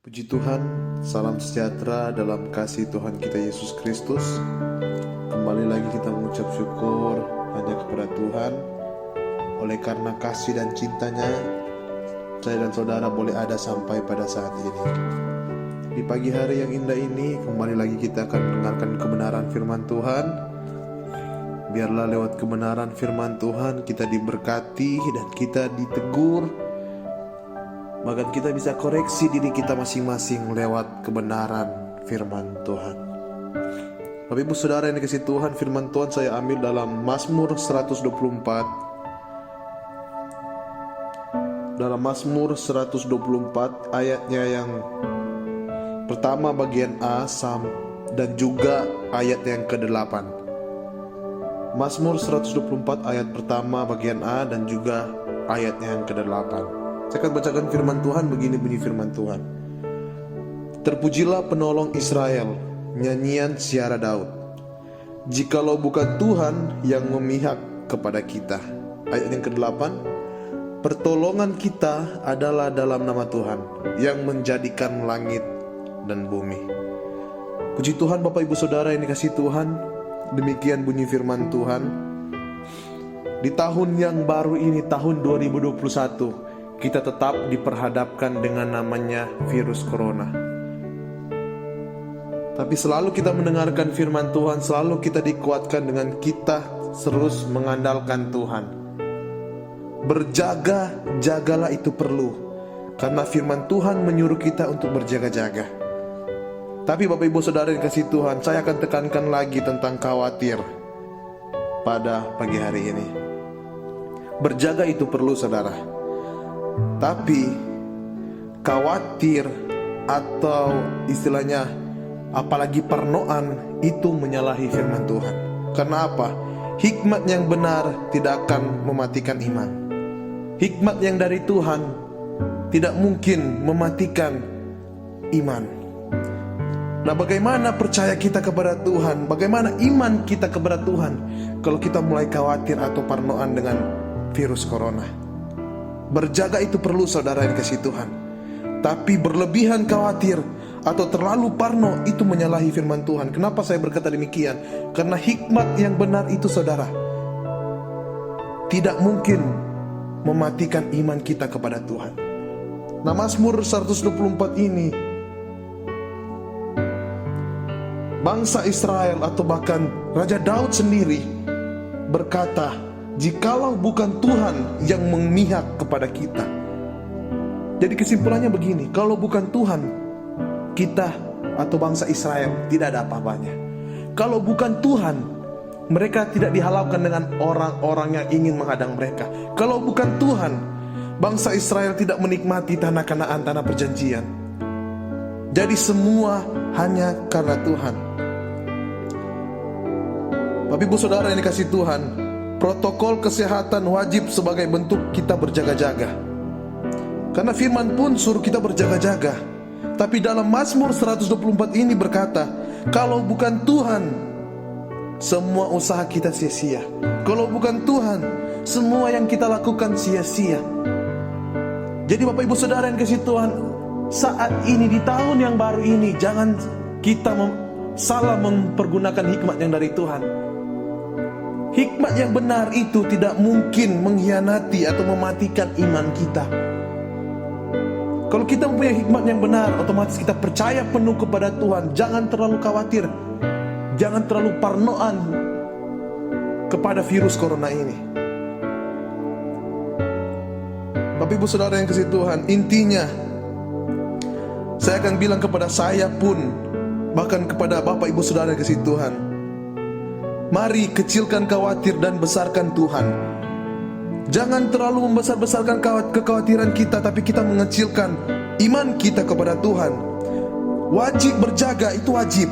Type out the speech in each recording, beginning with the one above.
Puji Tuhan, salam sejahtera dalam kasih Tuhan kita Yesus Kristus. Kembali lagi kita mengucap syukur hanya kepada Tuhan. Oleh karena kasih dan cintanya, saya dan saudara boleh ada sampai pada saat ini. Di pagi hari yang indah ini, kembali lagi kita akan mendengarkan kebenaran firman Tuhan. Biarlah lewat kebenaran firman Tuhan kita diberkati dan kita ditegur. Bahkan kita bisa koreksi diri kita masing-masing lewat kebenaran firman Tuhan. Bapak Ibu Saudara yang dikasihi Tuhan, firman Tuhan saya ambil dalam Mazmur 124. Dalam Mazmur 124 ayatnya yang pertama bagian A dan juga ayat yang ke-8. Mazmur 124 ayat pertama bagian A dan juga ayat yang ke-8. Saya akan bacakan firman Tuhan. Begini bunyi firman Tuhan. Terpujilah penolong Israel, nyanyian Syara Daud. Jikalau bukan Tuhan yang memihak kepada kita. Ayat yang ke-8. Pertolongan kita adalah dalam nama Tuhan yang menjadikan langit dan bumi. Puji Tuhan Bapak Ibu Saudara yang dikasihi Tuhan. Demikian bunyi firman Tuhan. Di tahun yang baru ini, tahun 2021, kita tetap diperhadapkan dengan namanya virus corona. Tapi selalu kita mendengarkan firman Tuhan, selalu kita dikuatkan dengan kita terus mengandalkan Tuhan. Berjaga-jagalah itu perlu, karena firman Tuhan menyuruh kita untuk berjaga-jaga. Tapi Bapak Ibu Saudara yang kasih Tuhan, saya akan tekankan lagi tentang khawatir pada pagi hari ini. Berjaga itu perlu saudara. Tapi khawatir atau istilahnya apalagi parnoan itu menyalahi firman Tuhan. Karena apa? Hikmat yang benar tidak akan mematikan iman. Hikmat yang dari Tuhan tidak mungkin mematikan iman. Nah, bagaimana percaya kita kepada Tuhan? Bagaimana iman kita kepada Tuhan kalau kita mulai khawatir atau parnoan dengan virus corona? Berjaga itu perlu saudara yang kasih Tuhan. Tapi berlebihan khawatir atau terlalu parno itu menyalahi firman Tuhan. Kenapa saya berkata demikian? Karena hikmat yang benar itu saudara tidak mungkin mematikan iman kita kepada Tuhan. Nah, Mazmur 124 ini, bangsa Israel atau bahkan Raja Daud sendiri berkata, jikalau bukan Tuhan yang memihak kepada kita. Jadi kesimpulannya begini, kalau bukan Tuhan, kita atau bangsa Israel tidak ada apa-apanya. Kalau bukan Tuhan, mereka tidak dihalaukan dengan orang-orang yang ingin menghadang mereka. Kalau bukan Tuhan, bangsa Israel tidak menikmati tanah Kanaan, tanah perjanjian. Jadi semua hanya karena Tuhan. Bapak Ibu Saudara yang dikasihi Tuhan, protokol kesehatan wajib sebagai bentuk kita berjaga-jaga. Karena firman pun suruh kita berjaga-jaga. Tapi dalam Mazmur 124 ini berkata, kalau bukan Tuhan, semua usaha kita sia-sia. Kalau bukan Tuhan, semua yang kita lakukan sia-sia. Jadi Bapak Ibu Saudara yang kasih Tuhan, saat ini di tahun yang baru ini, jangan kita salah mempergunakan hikmat yang dari Tuhan. Hikmat yang benar itu tidak mungkin mengkhianati atau mematikan iman kita. Kalau kita mempunyai hikmat yang benar, otomatis kita percaya penuh kepada Tuhan. Jangan terlalu khawatir, jangan terlalu parnoan kepada virus corona ini. Bapak Ibu Saudara yang kasih Tuhan, intinya saya akan bilang kepada saya pun, bahkan kepada Bapak Ibu Saudara yang kasih Tuhan, mari kecilkan khawatir dan besarkan Tuhan. Jangan terlalu membesar-besarkan kekhawatiran kita, tapi kita mengecilkan iman kita kepada Tuhan. Wajib berjaga, itu wajib.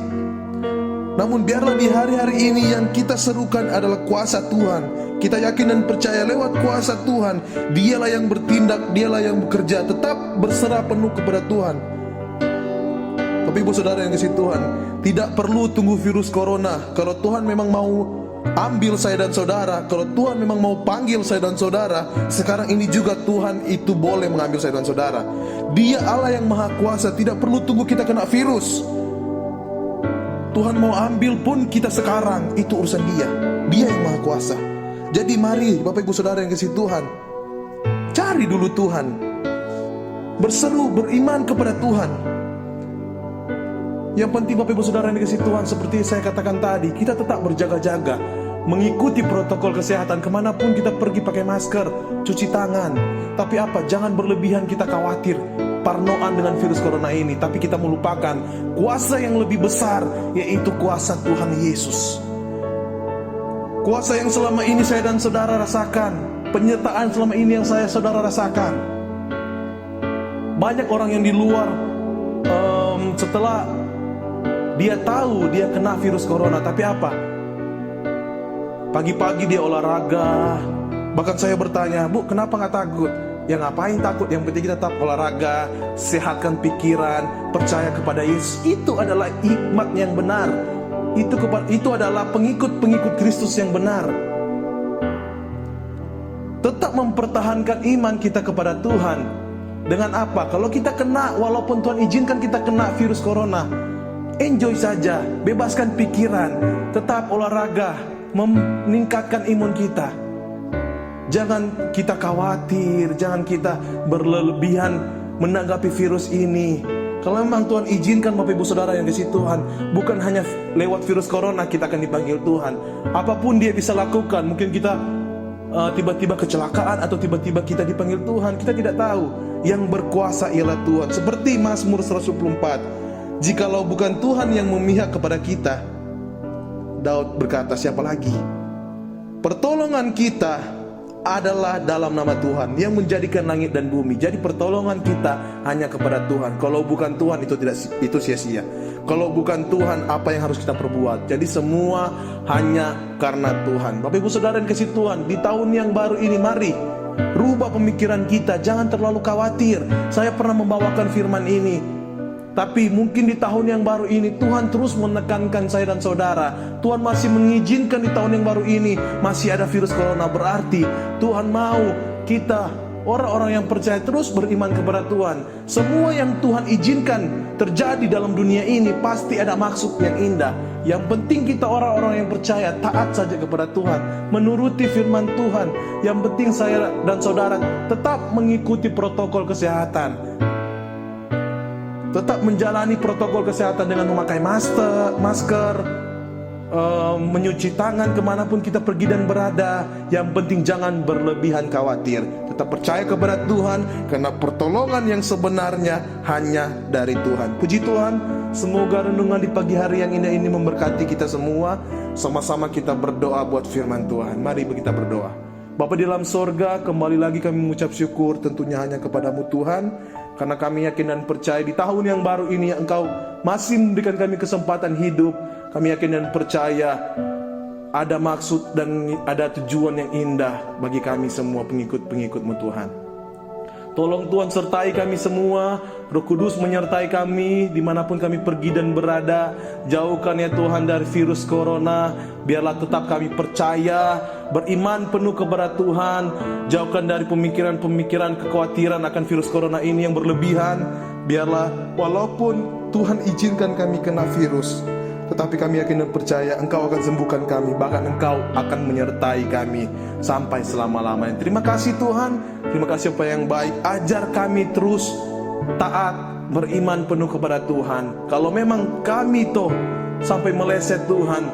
Namun biarlah di hari-hari ini yang kita serukan adalah kuasa Tuhan. Kita yakin dan percaya lewat kuasa Tuhan, dialah yang bertindak, dialah yang bekerja. Tetap berserah penuh kepada Tuhan. Tapi Ibu Saudara yang kasih Tuhan, tidak perlu tunggu virus corona. Kalau Tuhan memang mau ambil saya dan saudara, kalau Tuhan memang mau panggil saya dan saudara, sekarang ini juga Tuhan itu boleh mengambil saya dan saudara. Dia Allah yang maha kuasa, tidak perlu tunggu kita kena virus. Tuhan mau ambil pun kita sekarang, itu urusan Dia. Dia yang maha kuasa. Jadi mari Bapak Ibu Saudara yang kasih Tuhan, cari dulu Tuhan, berseru, beriman kepada Tuhan. Yang penting Bapak Ibu Saudara yang dikasih Tuhan, seperti saya katakan tadi, kita tetap berjaga-jaga, mengikuti protokol kesehatan. Kemanapun kita pergi pakai masker, cuci tangan. Tapi apa? Jangan berlebihan kita khawatir, parnoan dengan virus corona ini. Tapi kita melupakan kuasa yang lebih besar, yaitu kuasa Tuhan Yesus. Kuasa yang selama ini saya dan saudara rasakan, penyertaan selama ini yang saya saudara rasakan. Banyak orang yang di luar setelah dia tahu dia kena virus corona, tapi apa? Pagi-pagi dia olahraga. Bahkan saya bertanya, Bu, kenapa gak takut? Ya ngapain takut? Yang penting kita tetap olahraga, sehatkan pikiran, percaya kepada Yesus. Itu adalah hikmat yang benar. Itu adalah pengikut-pengikut Kristus yang benar. Tetap mempertahankan iman kita kepada Tuhan. Dengan apa? Kalau kita kena, walaupun Tuhan izinkan kita kena virus corona, enjoy saja, bebaskan pikiran, tetap olahraga, meningkatkan imun kita. Jangan kita khawatir, jangan kita berlebihan menanggapi virus ini. Kalau memang Tuhan izinkan Bapak Ibu Saudara yang kasih Tuhan, bukan hanya lewat virus corona kita akan dipanggil Tuhan. Apapun Dia bisa lakukan. Mungkin kita tiba-tiba kecelakaan, atau tiba-tiba kita dipanggil Tuhan, kita tidak tahu. Yang berkuasa ialah Tuhan. Seperti Mazmur 124, jikalau bukan Tuhan yang memihak kepada kita, Daud berkata, siapa lagi? Pertolongan kita adalah dalam nama Tuhan yang menjadikan langit dan bumi. Jadi pertolongan kita hanya kepada Tuhan. Kalau bukan Tuhan itu sia-sia. Kalau bukan Tuhan, apa yang harus kita perbuat? Jadi semua hanya karena Tuhan. Bapak Ibu Saudara yang kasih Tuhan, di tahun yang baru ini mari rubah pemikiran kita. Jangan terlalu khawatir. Saya pernah membawakan firman ini, tapi mungkin di tahun yang baru ini Tuhan terus menekankan saya dan saudara. Tuhan masih mengizinkan di tahun yang baru ini masih ada virus corona. Berarti Tuhan mau kita, orang-orang yang percaya, terus beriman kepada Tuhan. Semua yang Tuhan izinkan terjadi dalam dunia ini pasti ada maksud yang indah. Yang penting kita orang-orang yang percaya taat saja kepada Tuhan, menuruti firman Tuhan. Yang penting saya dan saudara tetap mengikuti protokol kesehatan, tetap menjalani protokol kesehatan dengan memakai masker, mencuci tangan kemanapun kita pergi dan berada. Yang penting jangan berlebihan khawatir, tetap percaya kepada Tuhan, karena pertolongan yang sebenarnya hanya dari Tuhan. Puji Tuhan, semoga renungan di pagi hari yang indah ini memberkati kita semua. Sama-sama kita berdoa buat firman Tuhan. Mari kita berdoa. Bapa di dalam sorga, kembali lagi kami mengucap syukur tentunya hanya kepadamu Tuhan, karena kami yakin dan percaya di tahun yang baru ini Engkau masih memberikan kami kesempatan hidup. Kami yakin dan percaya ada maksud dan ada tujuan yang indah bagi kami semua pengikut-pengikut-Mu Tuhan. Tolong Tuhan sertai kami semua, Roh Kudus menyertai kami dimanapun kami pergi dan berada. Jauhkan ya Tuhan dari virus corona. Biarlah tetap kami percaya, beriman penuh kepada Tuhan. Jauhkan dari pemikiran-pemikiran kekhawatiran akan virus corona ini yang berlebihan. Biarlah walaupun Tuhan izinkan kami kena virus, tetapi kami yakin dan percaya Engkau akan sembuhkan kami. Bahkan Engkau akan menyertai kami sampai selama-lamanya. Terima kasih Tuhan. Terima kasih apa yang baik. Ajar kami terus taat, beriman penuh kepada Tuhan. Kalau memang kami sampai meleset Tuhan,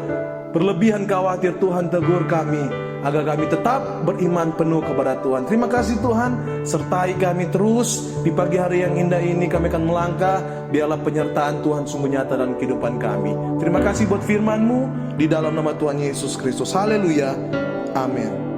berlebihan khawatir, Tuhan tegur kami agar kami tetap beriman penuh kepada Tuhan. Terima kasih Tuhan. Sertai kami terus di pagi hari yang indah ini. Kami akan melangkah. Biarlah penyertaan Tuhan sungguh nyata dalam kehidupan kami. Terima kasih buat firman-Mu di dalam nama Tuhan Yesus Kristus. Haleluya. Amin.